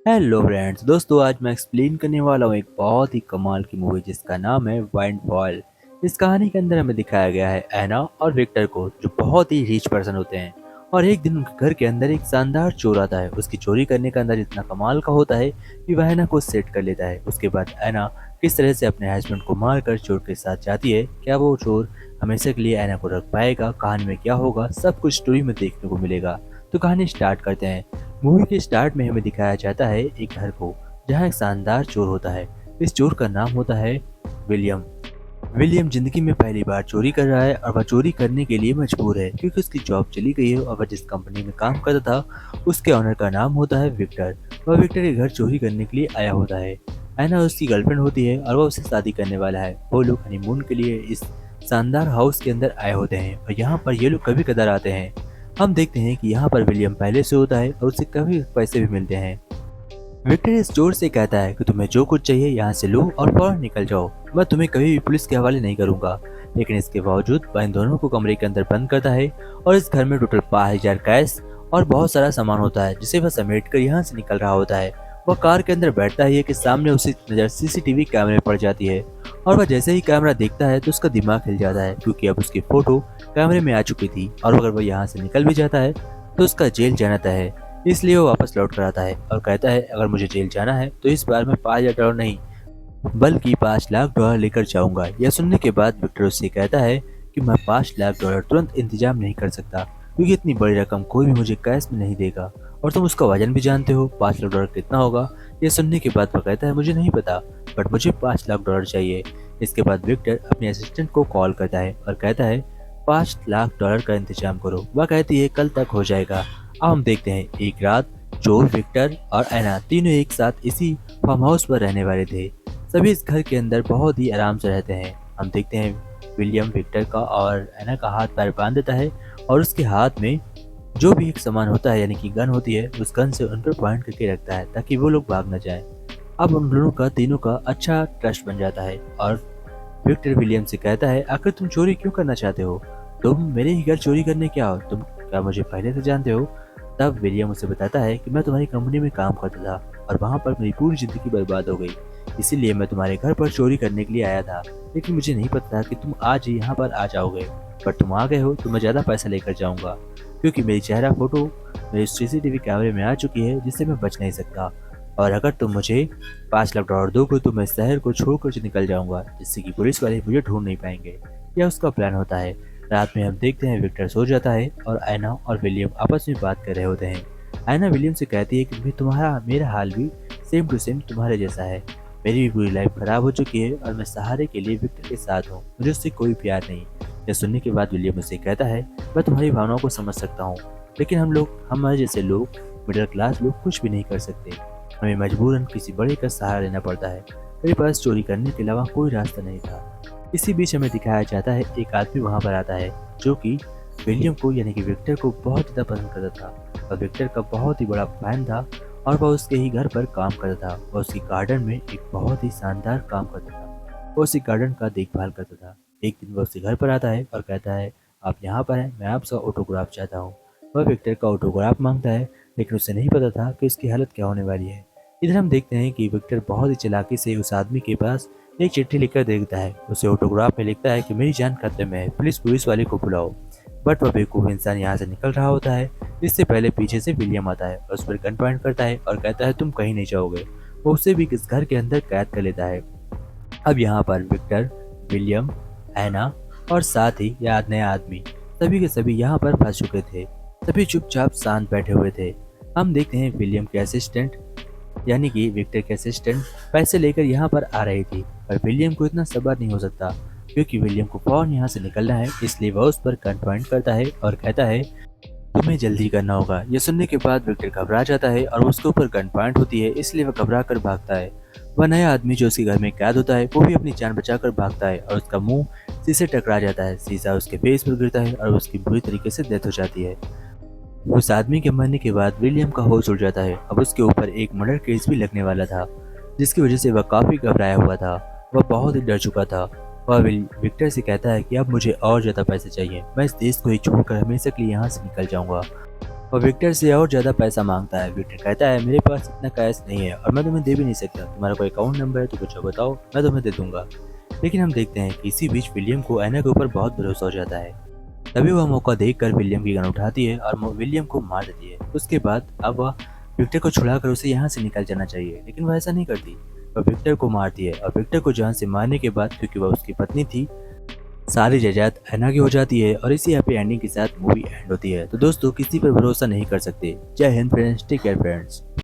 Hello friends, दोस्तों आज मैं एक्सप्लेन करने वाला हूँ एक बहुत ही कमाल की मूवी जिसका नाम है वाइनफॉल। इस कहानी के अंदर हमें दिखाया गया है एना और विक्टर को, जो बहुत ही रिच पर्सन होते हैं। और एक दिन उनके घर के अंदर एक शानदार चोर आता है। उसकी चोरी करने का अंदर इतना कमाल का होता है कि वह एना को सेट कर लेता है। उसके बाद एना किस तरह से अपने हस्बैंड को मारकर चोर के साथ जाती है, क्या वो चोर हमेशा के लिए एना को रख पाएगा, कहानी में क्या होगा, सब कुछ स्टोरी में देखने को मिलेगा। तो कहानी स्टार्ट करते हैं। मूवी के स्टार्ट में हमें दिखाया जाता है एक घर को, जहाँ एक शानदार चोर होता है। इस चोर का नाम होता है विलियम। विलियम जिंदगी में पहली बार चोरी कर रहा है और वह चोरी करने के लिए मजबूर है क्योंकि उसकी जॉब चली गई है। और वह जिस कंपनी में काम करता था उसके ऑनर का नाम होता है विक्टर। वह विक्टर के घर चोरी करने के लिए आया होता है। एना उसकी गर्लफ्रेंड होती है और वह उससे शादी करने वाला है। वो लोग हनीमून के लिए इस शानदार हाउस के अंदर आए होते हैं और यहाँ पर ये लोग कभी कदार आते हैं। हम देखते हैं कि यहाँ पर विलियम पहले से होता है और उसे काफी पैसे भी मिलते हैं। विक्टर इस चोर से कहता है कि तुम्हें जो कुछ चाहिए यहाँ से लो और फौरन निकल जाओ, मैं तुम्हें कभी भी पुलिस के हवाले नहीं करूंगा। लेकिन इसके बावजूद वह इन दोनों को कमरे के अंदर बंद करता है और इस घर में टोटल 5,000 कैश और बहुत सारा सामान होता है जिसे वह समेट कर यहाँ से निकल रहा होता है। वह कार के अंदर बैठता है कि सामने उसी नजर सीसीटीवी कैमरे में पड़ जाती है और वह जैसे ही कैमरा देखता है तो उसका दिमाग हिल जाता है क्योंकि अब उसकी फोटो कैमरे में आ चुकी थी और अगर वह यहाँ से निकल भी जाता है तो उसका जेल जाना तय है। इसलिए वो वापस लौट कर आता है और कहता है अगर मुझे जेल जाना है तो इस बार मैं 5,000 डॉलर नहीं बल्कि 5 लाख डॉलर लेकर जाऊंगा। यह सुनने के बाद विक्टर उससे कहता है कि मैं 5 लाख डॉलर तुरंत इंतजाम नहीं कर सकता क्योंकि इतनी बड़ी रकम कोई भी मुझे कैश में नहीं देगा और तुम उसका वजन भी जानते हो, 5 लाख डॉलर कितना होगा। यह सुनने के बाद वह कहता है मुझे नहीं पता, बट मुझे 5 लाख डॉलर चाहिए। इसके बाद विक्टर अपने असिस्टेंट को कॉल करता है और कहता है 5 लाख डॉलर का इंतजाम करो। वह कहती है कल तक हो जाएगा। अब हम देखते हैं एक रात चोर, विक्टर और एना तीनों एक साथ इसी फार्म हाउस पर रहने वाले थे। सभी इस घर के अंदर बहुत ही आराम से रहते हैं। हम देखते हैं विलियम विक्टर का और एना का हाथ पैर बांध देता है और उसके हाथ में जो भी एक सामान होता है यानी कि गन होती है, उस गन से उन पर पॉइंट करके रखता है ताकि वो लोग भाग न जाए। अब उन दोनों का तीनों का अच्छा ट्रस्ट बन जाता है और विक्टर विलियम से कहता है आखिर तुम चोरी क्यों करना चाहते हो? तुम मेरे ही घर चोरी करने क्या हो? तुम क्या मुझे पहले से जानते हो? तब विलियम उसे बताता है कि मैं तुम्हारी कंपनी में काम करता था और वहाँ पर मेरी पूरी जिंदगी बर्बाद हो गई, इसीलिए मैं तुम्हारे घर पर चोरी करने के लिए आया था। लेकिन मुझे नहीं पता था कि तुम आज ही यहाँ पर आ जाओगे, पर तुम आ गए हो तो मैं ज़्यादा पैसा लेकर जाऊँगा क्योंकि मेरी चेहरा फोटो मेरे सीसीटीवी कैमरे में आ चुकी है जिससे मैं बच नहीं सकता। और अगर तुम मुझे 5 लाख डॉलर दोगे तो मैं शहर को छोड़कर निकल जाऊंगा जिससे कि पुलिस वाले मुझे ढूंढ नहीं पाएंगे। यह उसका प्लान होता है। रात में हम देखते हैं विक्टर सो जाता है और ऐना और विलियम आपस में बात कर रहे होते हैं। ऐना विलियम से कहती है कि तुम्हारा मेरा हाल भी सेम टू सेम तुम्हारे जैसा है। मेरी भी पूरी लाइफ खराब हो चुकी है और मैं सहारे के लिए विक्टर के साथ हूँ, मुझे उससे कोई प्यार नहीं। यह सुनने के बाद विलियम उसे कहता है मैं तुम्हारी भावनाओं को समझ सकता हूँ, लेकिन हमारे जैसे लोग, मिडिल क्लास लोग कुछ भी नहीं कर सकते। हमें मजबूरन किसी बड़े का सहारा लेना पड़ता है। मेरे पास चोरी करने के अलावा कोई रास्ता नहीं था। इसी बीच हमें दिखाया जाता है एक आदमी वहां पर आता है जो कि विलियम को यानी कि विक्टर को बहुत ज़्यादा पसंद करता था और विक्टर का बहुत ही बड़ा फैन था और वह उसके ही घर पर काम करता था। वह उसकी गार्डन में एक बहुत ही शानदार काम करता था। वह उसी गार्डन का देखभाल करता था। एक दिन वह उसके घर पर आता है और कहता है आप यहाँ पर हैं, मैं आपका ऑटोग्राफ चाहता हूँ। वह विक्टर का ऑटोग्राफ मांगता है, लेकिन उसे नहीं पता था कि उसकी हालत क्या होने वाली है। इधर हम देखते हैं कि विक्टर बहुत ही चालाकी से उस आदमी के पास एक चिट्ठी लिखकर दे देता है। उसे ऑटोग्राफ में लिखता है कि मेरी जान खतरे में है, प्लीज पुलिस वाले को बुलाओ। बट वह बेवकूफ इंसान यहाँ से निकल रहा होता है। इससे पहले पीछे से विलियम आता है और उस पर गन पॉइंट करता है और कहता है तुम कहीं नहीं जाओगे। वो उसे भी इस घर के अंदर कैद कर लेता है। अब यहाँ पर विक्टर, विलियम, एना और साथ ही यह नया आदमी सभी के सभी यहाँ पर फंस चुके थे। सभी चुपचाप शांत बैठे हुए थे। हम देखते हैं विलियम के असिस्टेंट यानी कि विक्टर के असिस्टेंट पैसे लेकर यहाँ पर आ रही थी, पर विलियम को इतना सब्र नहीं हो सकता क्योंकि विलियम को फौरन यहाँ से निकलना है। इसलिए वह उस पर गन पॉइंट करता है और कहता है तुम्हें जल्दी करना होगा। यह सुनने के बाद विक्टर घबरा जाता है और उसके ऊपर गन पॉइंट होती है, इसलिए वह घबरा कर भागता है। वह नया आदमी जो उसके घर में कैद होता है वो भी अपनी जान बचाकर भागता है और उसका मुंह शीशे टकरा जाता है। शीशा उसके फेस पर गिरता है और उसकी बुरी तरीके से डेथ हो जाती है। उस आदमी के मरने के बाद विलियम का होश उड़ जाता है। अब उसके ऊपर एक मर्डर केस भी लगने वाला था जिसकी वजह से वह काफी घबराया हुआ था। वह बहुत ही डर चुका था। वह विक्टर से कहता है कि अब मुझे और ज्यादा पैसे चाहिए, मैं इस देश को ही छोड़कर हमेशा के लिए यहाँ से निकल जाऊंगा। और विक्टर से और ज़्यादा पैसा मांगता है। विक्टर कहता है मेरे पास इतना कैश नहीं है और मैं तुम्हें दे भी नहीं सकता, तुम्हारा कोई अकाउंट नंबर है तो कुछ बताओ, मैं तुम्हें दे दूंगा। लेकिन हम देखते हैं कि इसी बीच विलियम को एना के ऊपर बहुत भरोसा हो जाता है। तभी वह मौका देखकर विलियम की गन उठाती है और विलियम को मार देती है। उसके बाद अब वह विक्टर को छुड़ाकर उसे यहाँ से निकल जाना चाहिए, लेकिन वह ऐसा नहीं करती। वह विक्टर को मारती है और विक्टर को जान से मारने के बाद, क्योंकि वह उसकी पत्नी थी, सारी जायदाद एना की हो जाती है और इसी हैप्पी एंडिंग के साथ मूवी एंड होती है। तो दोस्तों, किसी पर भरोसा नहीं कर सकते। जय हिंद फ्रेंड्स, टेक केयर फ्रेंड्स।